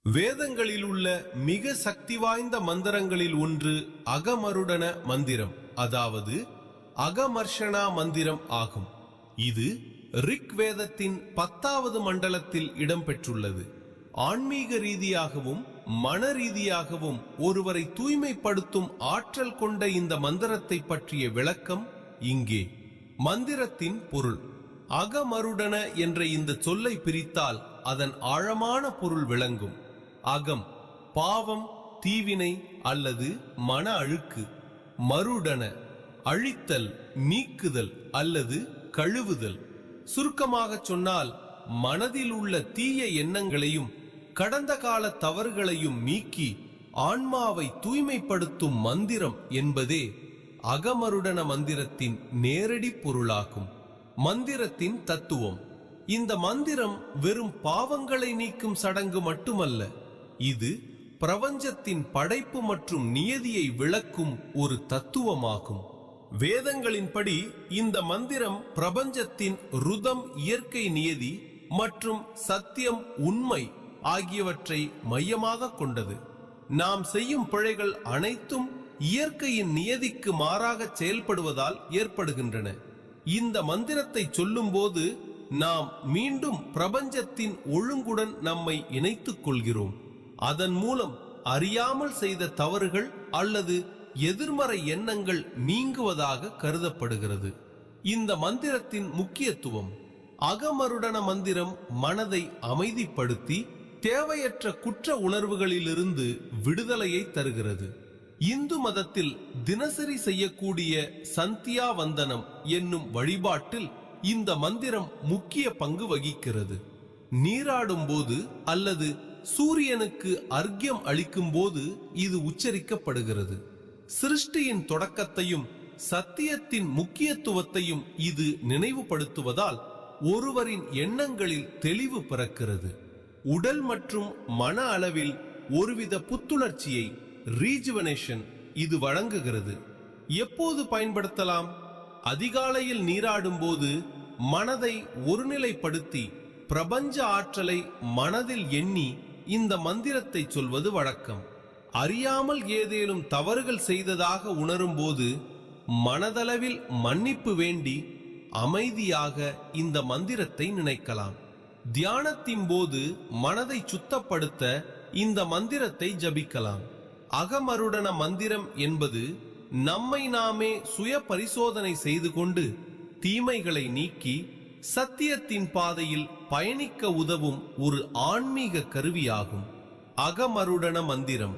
வேதங்களில் உள்ள மிக சக்தி வாய்ந்த மந்திரங்களில் ஒன்று அகமருடன மந்திரம், அதாவது அகமர்ஷனா மந்திரம் ஆகும். இது ரிக் வேதத்தின் 10வது மண்டலத்தில் இடம்பெற்றுள்ளது. ஆன்மீக ரீதியாகவும் மன ரீதியாகவும் ஒருவரை தூய்மைப்படுத்தும் ஆற்றல் கொண்ட இந்த மந்திரத்தை பற்றிய விளக்கம் இங்கே. மந்திரத்தின் பொருள். அகமருடன என்ற இந்த சொல்லை பிரித்தால் அதன் ஆழமான பொருள் விளங்கும். அகம் பாவம், தீவினை அல்லது மன அழுக்கு. மருடன அழித்தல், நீக்குதல் அல்லது கழுவுதல். சுருக்கமாக சொன்னால் மனதில் உள்ள தீய எண்ணங்களையும் கடந்த கால தவறுகளையும் நீக்கி ஆன்மாவை தூய்மைப்படுத்தும் மந்திரம் என்பதே அகமருடன மந்திரத்தின் நேரடி பொருளாகும். மந்திரத்தின் தத்துவம். இந்த மந்திரம் வெறும் பாவங்களை நீக்கும் சடங்கு மட்டுமல்ல, இது பிரபஞ்சத்தின் படைப்பு மற்றும் நியதியை விளக்கும் ஒரு தத்துவமாகும். வேதங்களின்படி இந்த மந்திரம் பிரபஞ்சத்தின் ருதம், இயற்கை நியதி மற்றும் சத்தியம், உண்மை ஆகியவற்றை மையமாக கொண்டது. நாம் செய்யும் பிழைகள் அனைத்தும் இயற்கையின் நியதிக்கு மாறாக செயல்படுவதால் ஏற்படுகின்றன. இந்த மந்திரத்தை சொல்லும் போது நாம் மீண்டும் பிரபஞ்சத்தின் ஒழுங்குடன் நம்மை இணைத்துக் கொள்கிறோம். அதன் மூலம் அறியாமல் செய்த தவறுகள் அல்லது எதிர்மறை எண்ணங்கள் நீங்குவதாக கருதப்படுகிறது. இந்த மந்திரத்தின் முக்கியத்துவம். அகமருடன மந்திரம் மனதை அமைதிப்படுத்தி தேவையற்ற குற்ற உணர்வுகளிலிருந்து விடுதலையை தருகிறது. இந்து மதத்தில் தினசரி செய்யக்கூடிய சந்தியா வந்தனம் என்னும் வழிபாட்டில் இந்த மந்திரம் முக்கிய பங்கு வகிக்கிறது. நீராடும் போது அல்லது சூரியனுக்கு அர்க்கியம் அளிக்கும் போது இது உச்சரிக்கப்படுகிறது. சிருஷ்டியின் தொடக்கத்தையும் சத்தியத்தின் முக்கியத்துவத்தையும் இது நினைவுபடுத்துவதால் ஒருவரின் எண்ணங்களில் தெளிவு பிறக்கிறது. உடல் மற்றும் மன அளவில் ஒருவித புத்துணர்ச்சியை, ரீஜுவனேஷன் இது வழங்குகிறது. எப்போது பயன்படுத்தலாம்? அதிகாலையில் நீராடும் போது மனதை ஒருநிலைப்படுத்தி பிரபஞ்ச ஆற்றலை மனதில் எண்ணி இந்த மந்திரத்தை சொல்வது வழக்கம். அறியாமல் ஏதேனும் தவறுகள் செய்ததாக உணரும் போது மனதளவில் மன்னிப்பு வேண்டி அமைதியாக இந்த மந்திரத்தை நினைக்கலாம். தியானத்தின் போது மனதை சுத்தப்படுத்த இந்த மந்திரத்தை ஜபிக்கலாம். அகமருடன மந்திரம் என்பது நம்மை நாமே சுய பரிசோதனை செய்து கொண்டு தீமைகளை நீக்கி சத்தியத்தின் பாதையில் பயணிக்க உதவும் ஒரு ஆன்மீக கருவியாகும். அகமருடன மந்திரம்.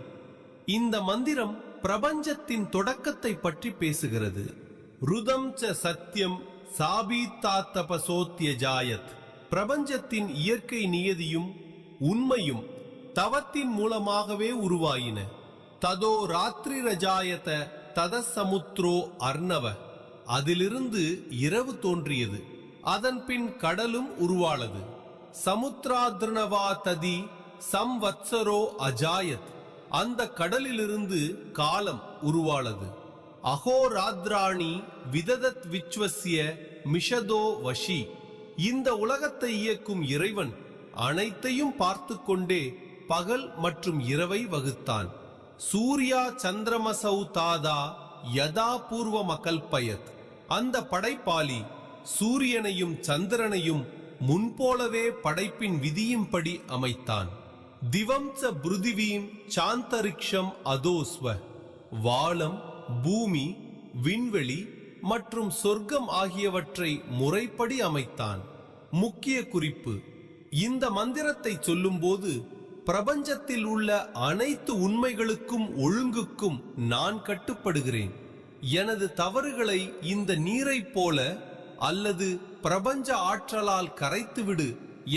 இந்த மந்திரம் பிரபஞ்சத்தின் தொடக்கத்தை பற்றி பேசுகிறது. ருதம் ச சத்தியம் சாபீத்தாத்தபசோத்யஜாயத். பிரபஞ்சத்தின் இயற்கை நியதியும் உண்மையும் தவத்தின் மூலமாகவே உருவாயின. ததோ ராத்திரி ரஜாயத ததசமுத்ரோ அர்ணவ. அதிலிருந்து இரவு தோன்றியது, அதன் பின் கடலும் உருவானது. சமுத்ராத்ருணவா ததி சம்வத்சரோ அஜாயத். அந்த கடலிலிருந்து காலம் உருவானது. அஹோராத்ராணி விததத் விச்வஸ்ய மிஷதோ வஷி. இந்த உலகத்தை இயக்கும் இறைவன் அனைத்தையும் பார்த்து கொண்டே பகல் மற்றும் இரவை வகுத்தான். சூர்யா சந்திரமசௌ தாதா யதா பூர்வ மகல்பயத். அந்த படைப்பாளி சூரியனையும் சந்திரனையும் முன்போலவே படைப்பின் விதியின்படி அமைத்தான். திவம் ச பிருதிவீம் சாந்தரிக்ஷம் அதோஸ்வ. வானம், பூமி, விண்வெளி மற்றும் சொர்க்கம் ஆகியவற்றை முறைப்படி அமைத்தான். முக்கிய குறிப்பு. இந்த மந்திரத்தை சொல்லும்போது பிரபஞ்சத்தில் உள்ள அனைத்து உண்மைகளுக்கும் ஒழுங்குக்கும் நான் கட்டுப்படுகிறேன். எனது தவறுகளை இந்த நீரைப் போல அல்லது பிரபஞ்ச ஆற்றலால் கரைத்துவிடு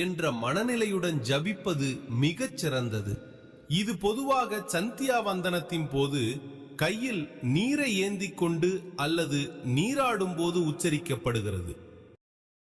என்ற மனநிலையுடன் ஜபிப்பது மிகச் சிறந்தது. இது பொதுவாக சந்தியா வந்தனத்தின் போது கையில் நீரை ஏந்திக் கொண்டு அல்லது நீராடும் போது உச்சரிக்கப்படுகிறது.